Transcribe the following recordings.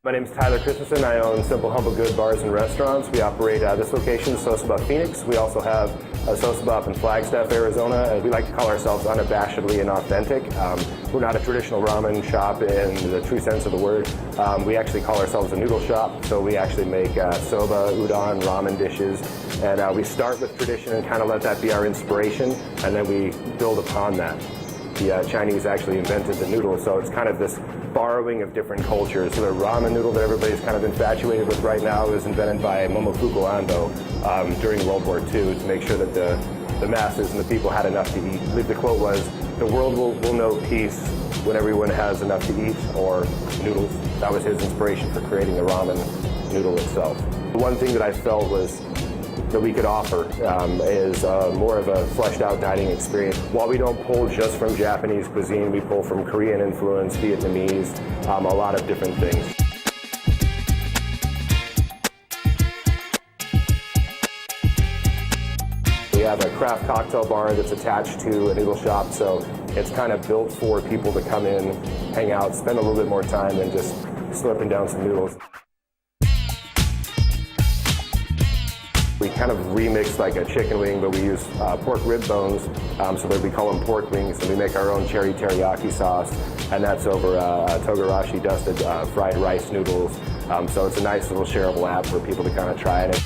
My name is Tyler Christensen. I own Simple Humble Good Bars and Restaurants. We operate this location, SoSoBa Phoenix. We also have a SoSoBa up in Flagstaff, Arizona. We like to call ourselves unabashedly and authentic. We're not a traditional ramen shop in the true sense of the word. We actually call ourselves a noodle shop, so we actually make soba, udon, ramen dishes. And we start with tradition and kind of let that be our inspiration, and then we build upon that. The Chinese actually invented the noodle, so it's kind of this borrowing of different cultures. So the ramen noodle that everybody's kind of infatuated with right now was invented by Momofuku Ando during World War II to make sure that the masses and the people had enough to eat. I believe the quote was, "The world will know peace when everyone has enough to eat," or noodles. That was his inspiration for creating the ramen noodle itself. The one thing that I felt was that we could offer is more of a fleshed out dining experience. While we don't pull just from Japanese cuisine, we pull from Korean influence, Vietnamese, a lot of different things. We have a craft cocktail bar that's attached to a noodle shop, so it's kind of built for people to come in, hang out, spend a little bit more time than just slurping down some noodles. We kind of remix like a chicken wing, but we use pork rib bones, so that we call them pork wings, and we make our own cherry teriyaki sauce, and that's over togarashi dusted fried rice noodles. So it's a nice little shareable app for people to kind of try it.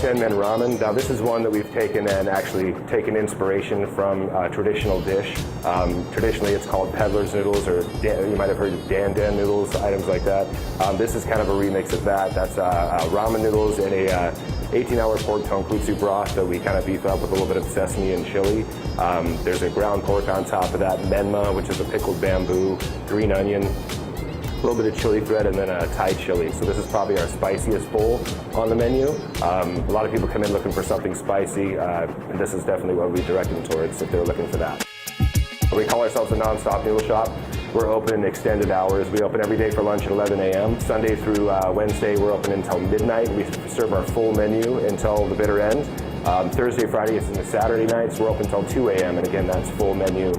Men ramen. Now this is one that we've taken and actually taken inspiration from a traditional dish. Traditionally it's called peddler's noodles, or you might have heard of dan noodles, items like that. This is kind of a remix of that. That's ramen noodles in a 18-hour pork tonkotsu broth that we kind of beef up with a little bit of sesame and chili. There's a ground pork on top of that, menma, which is a pickled bamboo, green onion, a little bit of chili thread, and then a Thai chili. So this is probably our spiciest bowl on the menu. A lot of people come in looking for something spicy, and this is definitely what we direct them towards if they're looking for that. We call ourselves a Nonstop Noodle shop. We're open extended hours. We open every day for lunch at 11 a.m. Sunday through Wednesday, we're open until midnight. We serve our full menu until the bitter end. Thursday, Friday, and Saturday nights, we're open until 2 a.m. And again, that's full menu.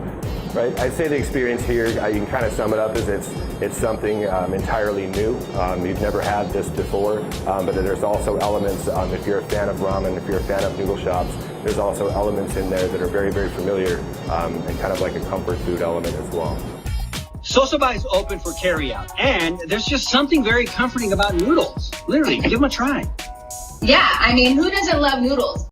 Right. I'd say the experience here, you can kind of sum it up as it's something entirely new. You've never had this before, but there's also elements, if you're a fan of ramen, if you're a fan of noodle shops, there's also elements in there that are very, very familiar and kind of like a comfort food element as well. SoSoBa is open for carryout, and there's just something very comforting about noodles. Literally, give them a try. Yeah, I mean, who doesn't love noodles?